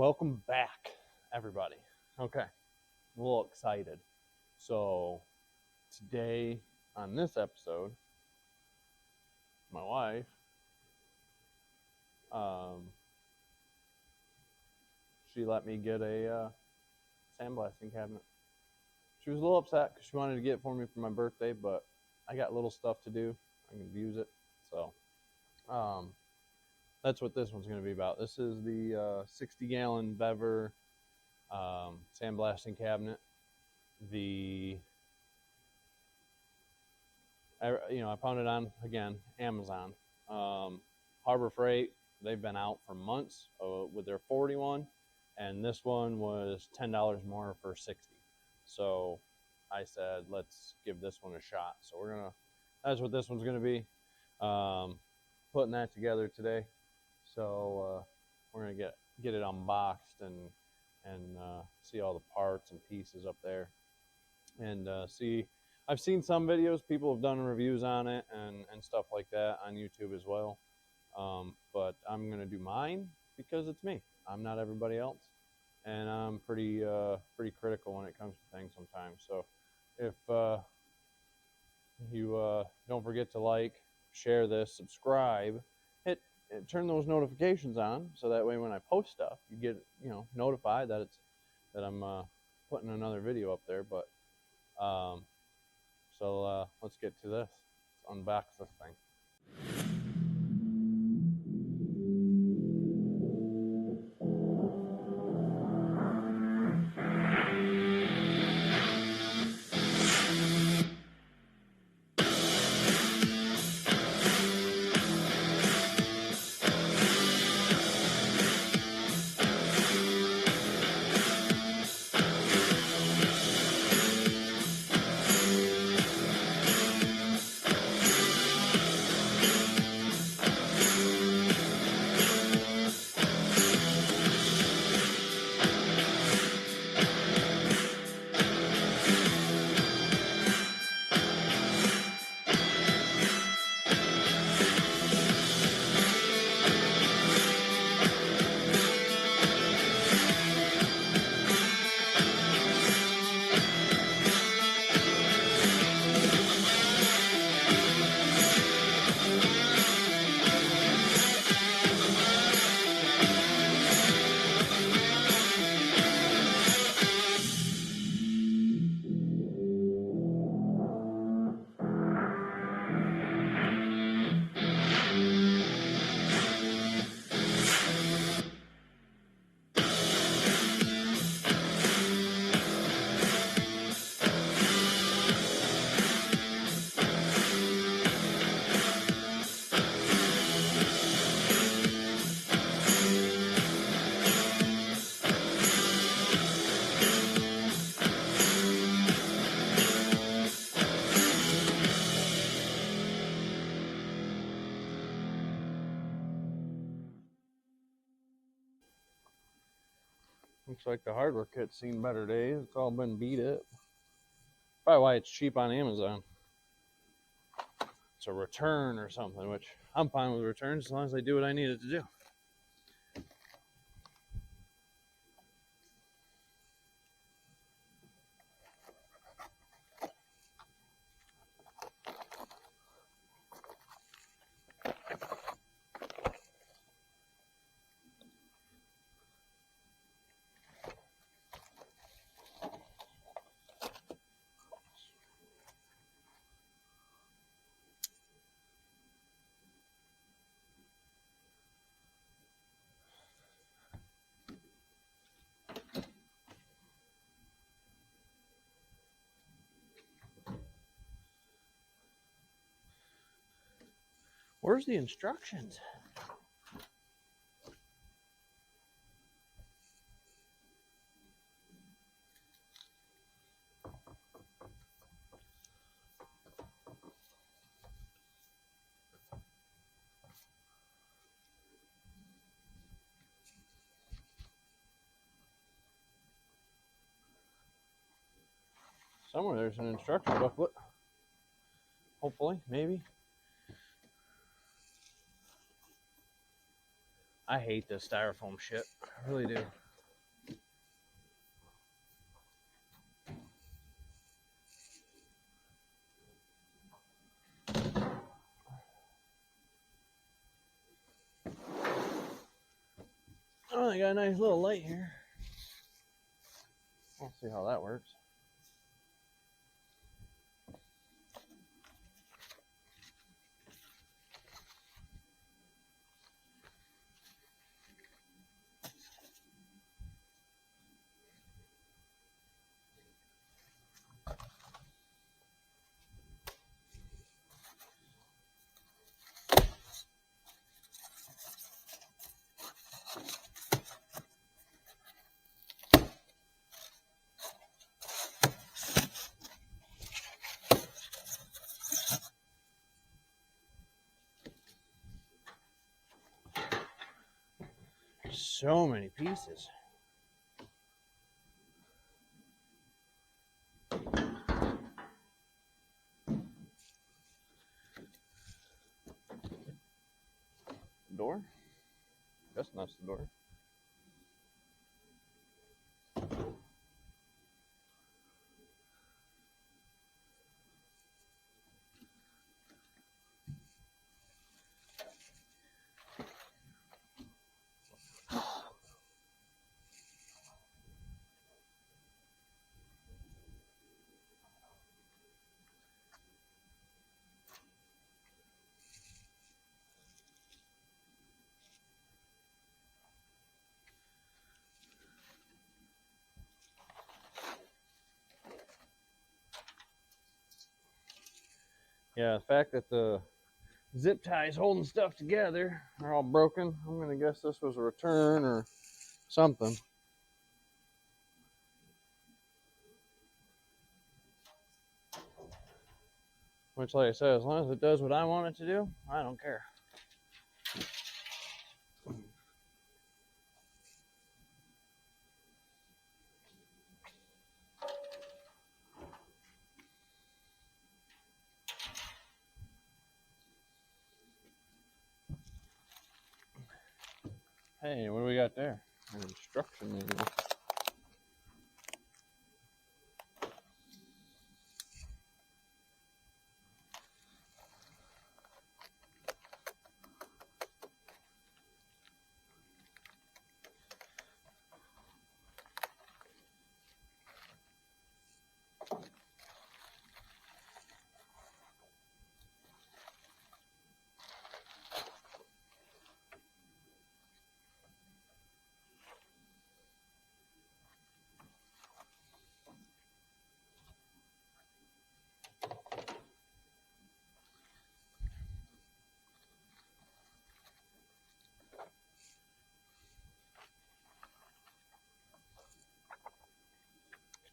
welcome back, everybody. Okay, a little excited. So today on this episode, my wife, she let me get a sandblasting cabinet. She was a little upset because she wanted to get it for me for my birthday, but I got little stuff to do. I can use it, so that's what this one's going to be about. This is the 60-gallon Bever sandblasting cabinet. I found it on, again, Amazon. Harbor Freight, they've been out for months with their 41, and this one was $10 more for 60. So I said, let's give this one a shot. So that's what this one's gonna be. Putting that together today. So we're gonna get it unboxed and see all the parts and pieces up there, and see. I've seen some videos, people have done reviews on it and stuff like that on YouTube as well. But I'm gonna do mine because it's me. I'm not everybody else, and I'm pretty critical when it comes to things sometimes. So if you don't forget to like, share this, subscribe, turn those notifications on, so that way when I post stuff, you get notified that I'm putting another video up there. But so let's get to this. Let's unbox this thing. Looks like the hardware kit's seen better days. It's all been beat up. Probably why it's cheap on Amazon. It's a return or something, which I'm fine with returns as long as they do what I need it to do. Where's the instructions? Somewhere there's an instruction booklet. Hopefully, maybe. I hate this styrofoam shit. I really do. I got a nice little light here. We'll see how that works. So many pieces. Door? Guess that's the door. Yeah, the fact that the zip ties holding stuff together are all broken. I'm gonna guess this was a return or something. Which, like I said, as long as it does what I want it to do, I don't care. Hey, what do we got there? An instruction manual.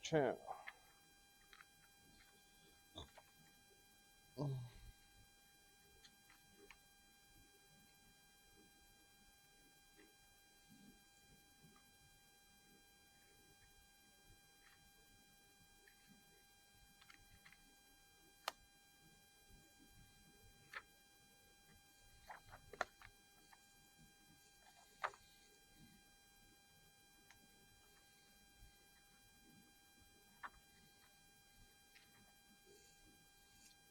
Ciao.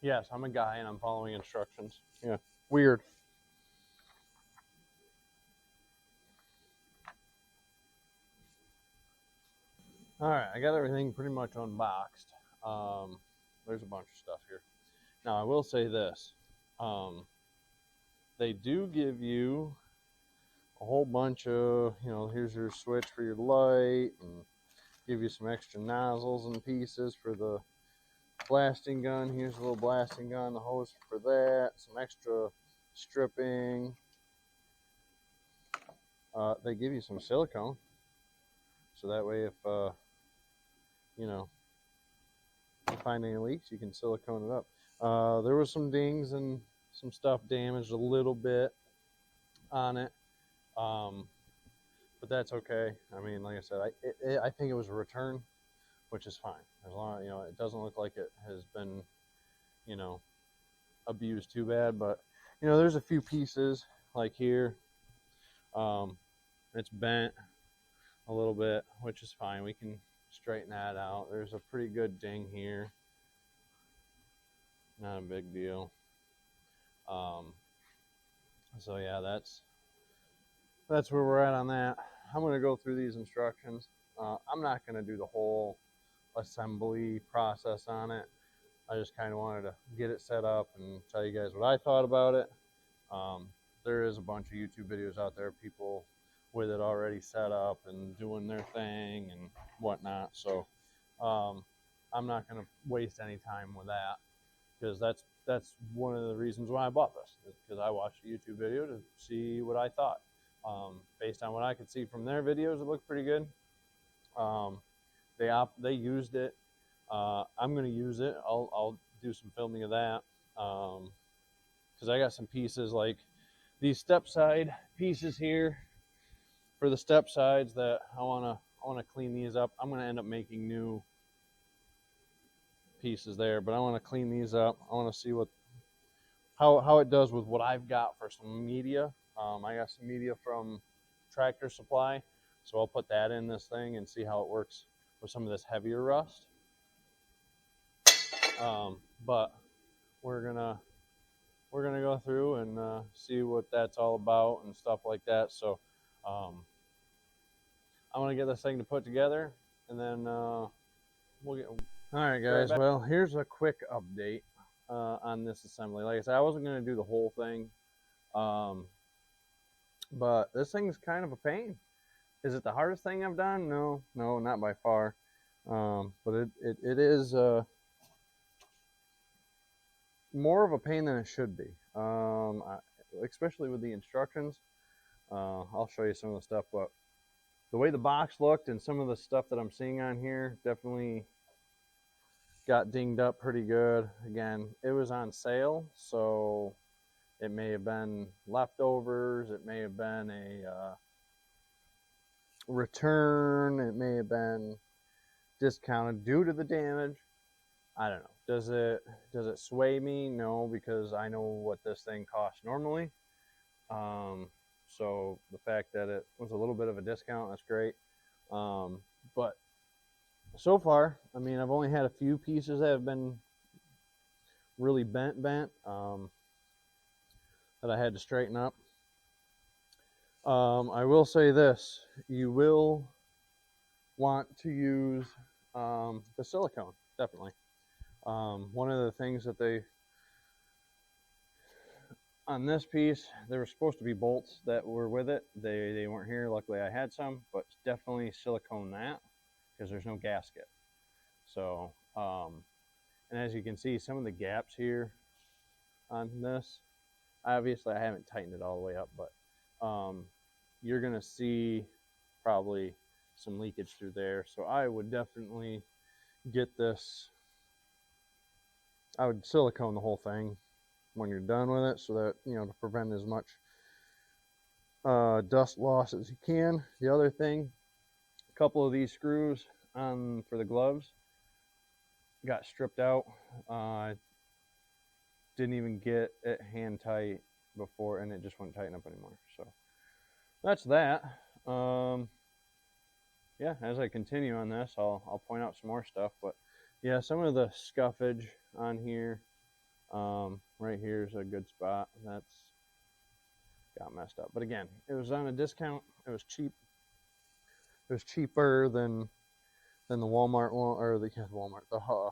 Yes, I'm a guy and I'm following instructions. Yeah, weird. All right, I got everything pretty much unboxed. There's a bunch of stuff here. Now, I will say this. They do give you a whole bunch of, here's your switch for your light, and give you some extra nozzles and pieces for the blasting gun. Here's a little blasting gun, the hose for that, some extra stripping. They give you some silicone, so that way if you find any leaks, you can silicone it up. There was some dings and some stuff damaged a little bit on it, but that's okay. I mean, like I said, I think it was a return, which is fine, as long as it doesn't look like it has been abused too bad. But there's a few pieces like here, it's bent a little bit, which is fine. We can straighten that out. There's a pretty good ding here, not a big deal. So yeah, that's where we're at on that. I'm going to go through these instructions. I'm not going to do the whole assembly process on it. I just kind of wanted to get it set up and tell you guys what I thought about it. There is a bunch of YouTube videos out there, people with it already set up and doing their thing and whatnot. So I'm not going to waste any time with that, because that's one of the reasons why I bought this, because I watched a YouTube video to see what I thought. Based on what I could see from their videos, it looked pretty good. They used it. I'm going to use it. I'll do some filming of that, because I got some pieces like these step side pieces here for the step sides that I want to clean these up. I'm going to end up making new pieces there, but I want to clean these up. I want to see how it does with what I've got for some media. I got some media from Tractor Supply, so I'll put that in this thing and see how it works with some of this heavier rust. But we're gonna go through and see what that's all about and stuff like that. So I'm gonna get this thing to put together, and then we'll get. All right, guys. Well, here's a quick update on this assembly. Like I said, I wasn't gonna do the whole thing, but this thing's kind of a pain. Is it the hardest thing I've done? No, not by far. But it is more of a pain than it should be, especially with the instructions. I'll show you some of the stuff, but the way the box looked and some of the stuff that I'm seeing on here definitely got dinged up pretty good. Again, it was on sale, so it may have been leftovers, it may have been a return, it may have been discounted due to the damage. I don't know. Does it sway me? No, because I know what this thing costs normally. So the fact that it was a little bit of a discount, that's great. But so far, I mean, I've only had a few pieces that have been really bent that I had to straighten up. I will say this: you will want to use the silicone, definitely. One of the things that on this piece, there were supposed to be bolts that were with it. They weren't here. Luckily, I had some, but definitely silicone that, because there's no gasket. So, and as you can see, some of the gaps here on this, obviously I haven't tightened it all the way up, but you're gonna see probably some leakage through there. So I would definitely get this. I would silicone the whole thing when you're done with it, so that, you know, to prevent as much dust loss as you can. The other thing, a couple of these screws for the gloves got stripped out. Didn't even get it hand tight before, and it just wouldn't tighten up anymore. So that's that. Yeah, as I continue on this, I'll point out some more stuff, but yeah, some of the scuffage on here, right here is a good spot. That's got messed up. But again, it was on a discount. It was cheap. It was cheaper than the Walmart one, or the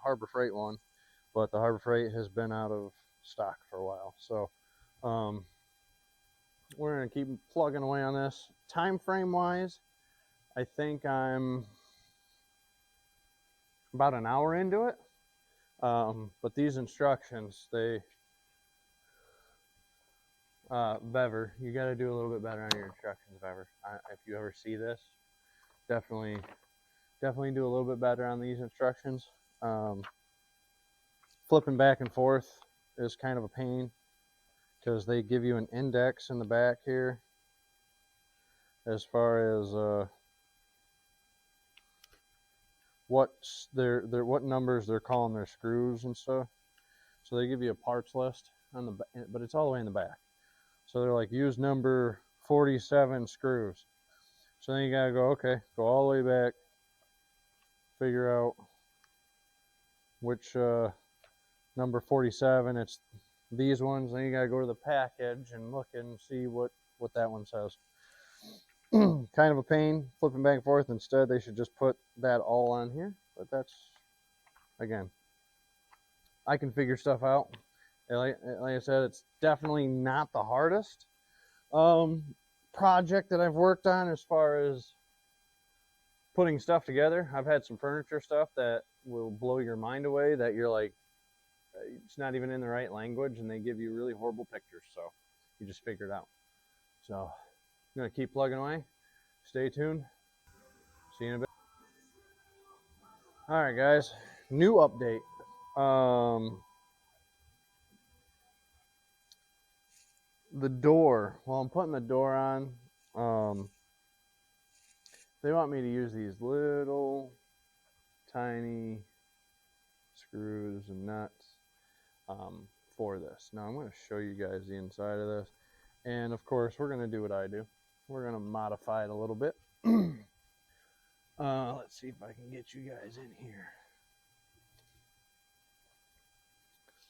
Harbor Freight one. But the Harbor Freight has been out of stock for a while. So we're going to keep plugging away on this. Time frame wise, I think I'm about an hour into it. But these instructions, Bever, you got to do a little bit better on your instructions, Bever. If you ever see this, definitely do a little bit better on these instructions. Flipping back and forth is kind of a pain, because they give you an index in the back here as far as what numbers they're calling their screws and stuff. So they give you a parts list on but it's all the way in the back. So they're like, use number 47 screws. So then you gotta go, okay, go all the way back, figure out which number 47, it's these ones. Then you gotta go to the package and look and see what that one says. kind of a pain flipping back and forth. Instead, they should just put that all on here. But that's, again, I can figure stuff out. Like I said, it's definitely not the hardest project that I've worked on as far as putting stuff together. I've had some furniture stuff that will blow your mind away, that you're like, it's not even in the right language, and they give you really horrible pictures. So you just figure it out. So I'm going to keep plugging away. Stay tuned. See you in a bit. All right, guys. New update. The door. Well, I'm putting the door on. They want me to use these little tiny screws and nuts for this. Now I'm going to show you guys the inside of this, and of course we're going to do what I do. We're going to modify it a little bit. Let's see if I can get you guys in here.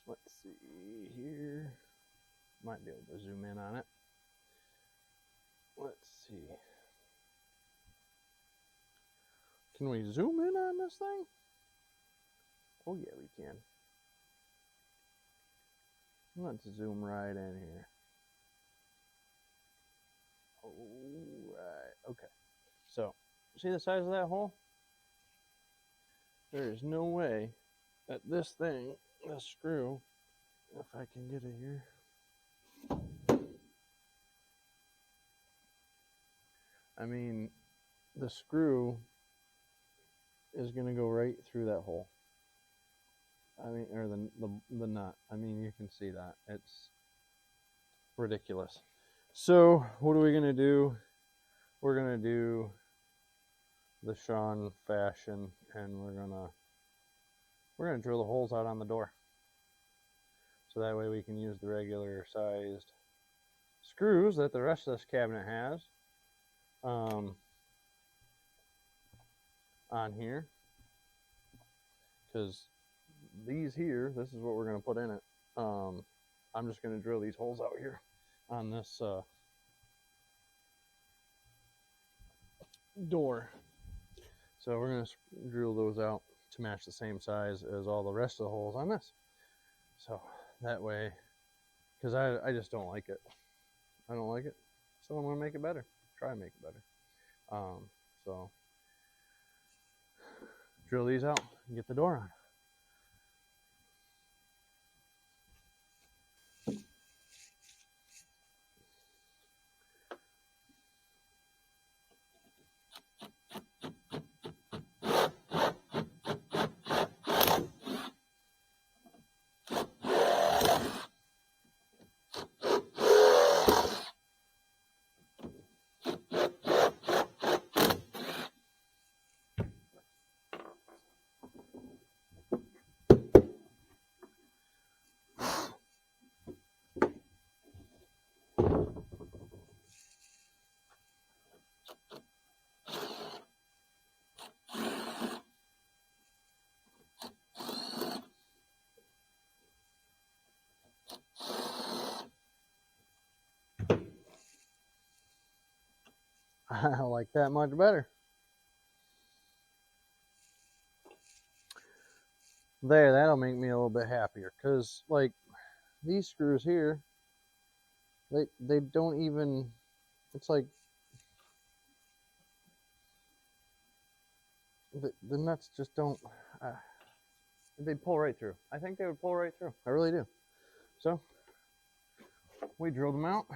Let's see here. Might be able to zoom in on it. Let's see. Can we zoom in on this thing? Oh yeah, we can. Let's zoom right in here. Alright, okay. So, see the size of that hole? There is no way that this thing, this screw, if I can get it here. I mean, the screw is going to go right through that hole. I mean, or the nut. I mean, you can see that. It's ridiculous. So, what are we going to do? We're going to do the Sean fashion, and we're going to drill the holes out on the door. So that way we can use the regular sized screws that the rest of this cabinet has on here, because these here, this is what we're going to put in it. I'm just going to drill these holes out here on this door. So we're going to drill those out to match the same size as all the rest of the holes on this. So that way, because I just don't like it. I don't like it. So I'm going to make it better. Try and make it better. So drill these out and get the door on. I like that much better. There, that'll make me a little bit happier, because like these screws here, they don't even, it's like the nuts just don't, they pull right through. I think they would pull right through. I really do. So we drilled them out,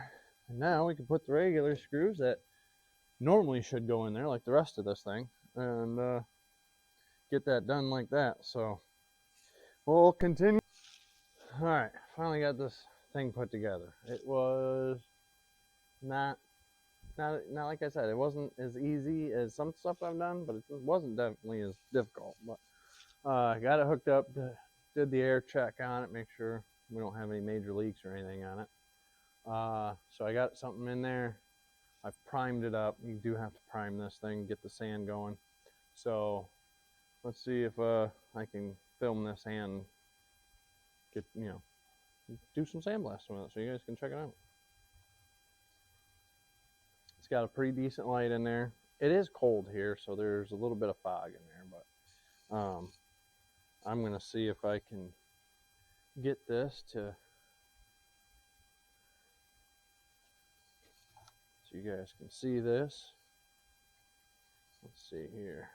and now we can put the regular screws that normally should go in there like the rest of this thing, and get that done like that. So we'll continue. All right, finally got this thing put together. It was not like I said, it wasn't as easy as some stuff I've done, but it wasn't definitely as difficult. But I got it hooked up, did the air check on it, make sure we don't have any major leaks or anything on it. So I got something in there. I've primed it up. You do have to prime this thing, get the sand going. So let's see if I can film this and get, do some sandblasting with it so you guys can check it out. It's got a pretty decent light in there. It is cold here, so there's a little bit of fog in there, but I'm gonna see if I can get this to so you guys can see this. Let's see here.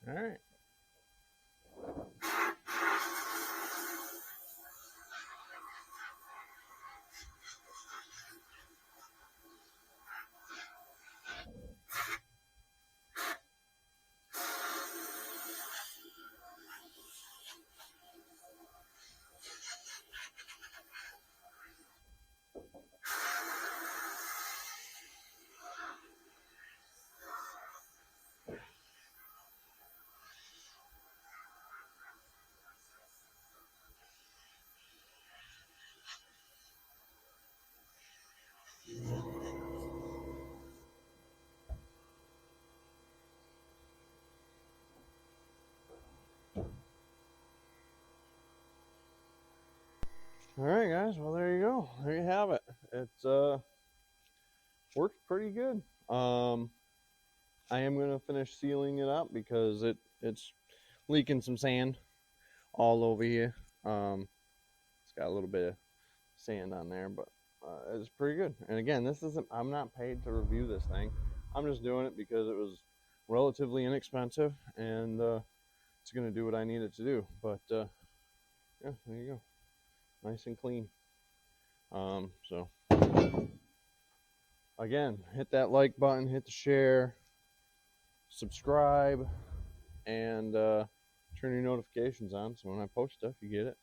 All right. All right, guys. Well, there you go. There you have it. It's works pretty good. I am gonna finish sealing it up because it's leaking some sand all over here. It's got a little bit of sand on there, but it's pretty good. And again, this isn't. I'm not paid to review this thing. I'm just doing it because it was relatively inexpensive, and it's gonna do what I need it to do. But yeah, there you go. Nice and clean. So again, hit that like button, hit the share, subscribe, and turn your notifications on so when I post stuff you get it.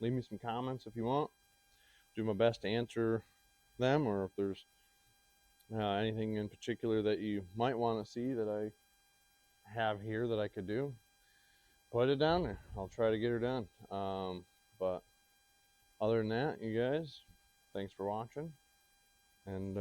Leave me some comments if you want. Do my best to answer them, or if there's anything in particular that you might want to see that I have here that I could do, put it down there. I'll try to get her done. But other than that, you guys, thanks for watching, and